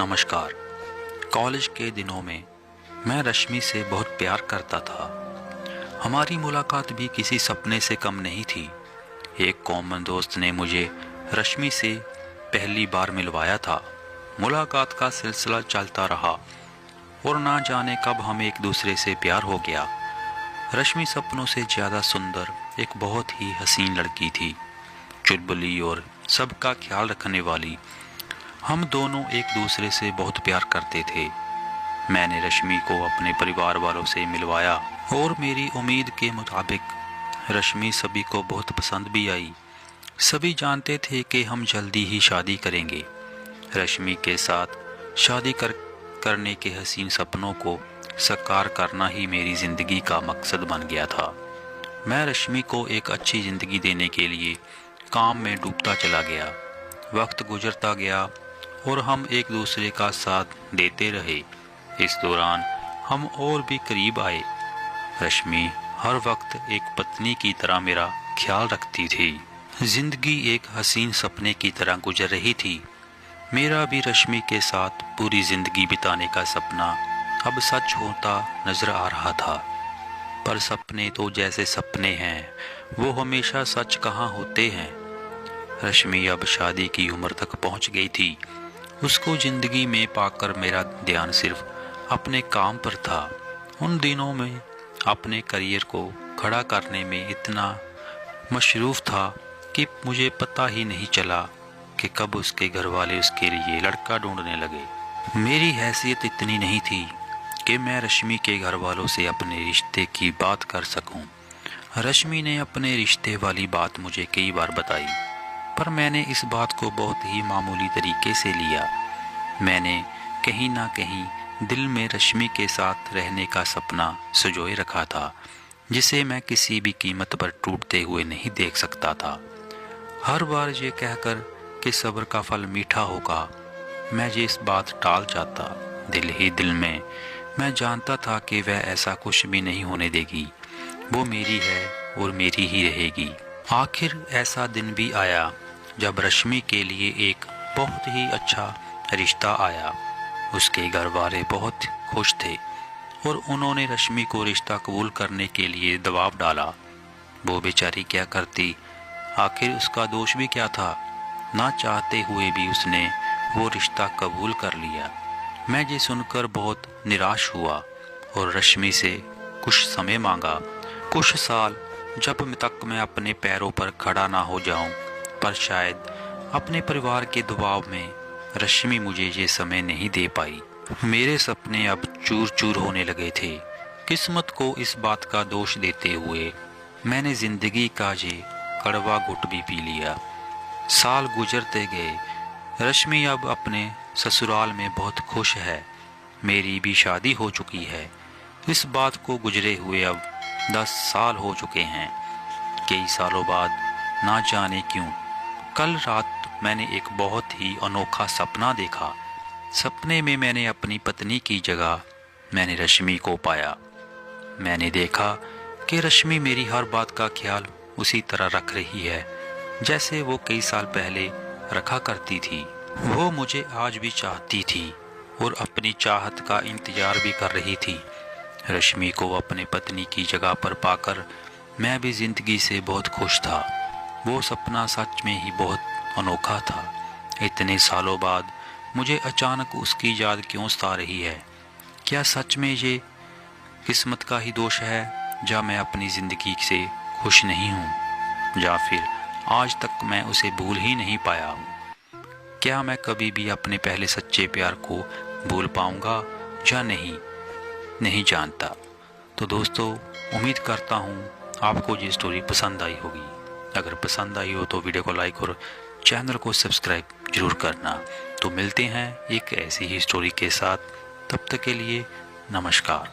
नमस्कार। कॉलेज के दिनों में मैं रश्मि से बहुत प्यार करता था। हमारी मुलाकात भी किसी सपने से कम नहीं थी। एक कॉमन दोस्त ने मुझे रश्मि से पहली बार मिलवाया था। मुलाकात का सिलसिला चलता रहा और ना जाने कब हम एक दूसरे से प्यार हो गया। रश्मि सपनों से ज़्यादा सुंदर एक बहुत ही हसीन लड़की थी, चुलबुली और सबका ख्याल रखने वाली। हम दोनों एक दूसरे से बहुत प्यार करते थे। मैंने रश्मि को अपने परिवार वालों से मिलवाया और मेरी उम्मीद के मुताबिक रश्मि सभी को बहुत पसंद भी आई। सभी जानते थे कि हम जल्दी ही शादी करेंगे। रश्मि के साथ शादी करने के हसीन सपनों को साकार करना ही मेरी ज़िंदगी का मकसद बन गया था। मैं रश्मि को एक अच्छी ज़िंदगी देने के लिए काम में डूबता चला गया। वक्त गुजरता गया और हम एक दूसरे का साथ देते रहे। इस दौरान हम और भी करीब आए। रश्मि हर वक्त एक पत्नी की तरह मेरा ख्याल रखती थी। जिंदगी एक हसीन सपने की तरह गुजर रही थी। मेरा भी रश्मि के साथ पूरी जिंदगी बिताने का सपना अब सच होता नजर आ रहा था। पर सपने तो जैसे सपने हैं, वो हमेशा सच कहाँ होते हैं। रश्मि अब शादी की उम्र तक पहुंच गई थी। उसको जिंदगी में पाकर मेरा ध्यान सिर्फ अपने काम पर था। उन दिनों में अपने करियर को खड़ा करने में इतना मशरूफ़ था कि मुझे पता ही नहीं चला कि कब उसके घर वाले उसके लिए लड़का ढूंढने लगे। मेरी हैसियत इतनी नहीं थी कि मैं रश्मि के घर वालों से अपने रिश्ते की बात कर सकूं। रश्मि ने अपने रिश्ते वाली बात मुझे कई बार बताई, पर मैंने इस बात को बहुत ही मामूली तरीके से लिया। मैंने कहीं ना कहीं दिल में रश्मि के साथ रहने का सपना संजोए रखा था, जिसे मैं किसी भी कीमत पर टूटते हुए नहीं देख सकता था। हर बार ये कहकर कि सब्र का फल मीठा होगा, मैं ये इस बात टाल जाता। दिल ही दिल में मैं जानता था कि वह ऐसा कुछ भी नहीं होने देगी। वो मेरी है और मेरी ही रहेगी। आखिर ऐसा दिन भी आया जब रश्मि के लिए एक बहुत ही अच्छा रिश्ता आया। उसके घर वाले बहुत खुश थे और उन्होंने रश्मि को रिश्ता कबूल करने के लिए दबाव डाला। वो बेचारी क्या करती, आखिर उसका दोष भी क्या था। ना चाहते हुए भी उसने वो रिश्ता कबूल कर लिया। मैं ये सुनकर बहुत निराश हुआ और रश्मि से कुछ समय मांगा, कुछ साल, जब तक मैं अपने पैरों पर खड़ा ना हो जाऊं। पर शायद अपने परिवार के दबाव में रश्मि मुझे ये समय नहीं दे पाई। मेरे सपने अब चूर चूर होने लगे थे। किस्मत को इस बात का दोष देते हुए मैंने जिंदगी का ये कड़वा घुट भी पी लिया। साल गुजरते गए। रश्मि अब अपने ससुराल में बहुत खुश है। मेरी भी शादी हो चुकी है। इस बात को गुजरे हुए अब 10 साल हो चुके हैं। कई सालों बाद ना जाने क्यों कल रात मैंने एक बहुत ही अनोखा सपना देखा। सपने में मैंने अपनी पत्नी की जगह मैंने रश्मि को पाया। मैंने देखा कि रश्मि मेरी हर बात का ख्याल उसी तरह रख रही है जैसे वो कई साल पहले रखा करती थी। वो मुझे आज भी चाहती थी और अपनी चाहत का इंतजार भी कर रही थी। रश्मि को अपने पत्नी की जगह पर पाकर मैं भी जिंदगी से बहुत खुश था। वो सपना सच में ही बहुत अनोखा था। इतने सालों बाद मुझे अचानक उसकी याद क्यों सता रही है। क्या सच में ये किस्मत का ही दोष है, या मैं अपनी ज़िंदगी से खुश नहीं हूँ, या फिर आज तक मैं उसे भूल ही नहीं पाया हूँ। क्या मैं कभी भी अपने पहले सच्चे प्यार को भूल पाऊँगा या नहीं जानता। तो दोस्तों, उम्मीद करता हूँ आपको ये स्टोरी पसंद आई होगी। अगर पसंद आई हो तो वीडियो को लाइक और चैनल को सब्सक्राइब जरूर करना। तो मिलते हैं एक ऐसी ही स्टोरी के साथ। तब तक के लिए नमस्कार।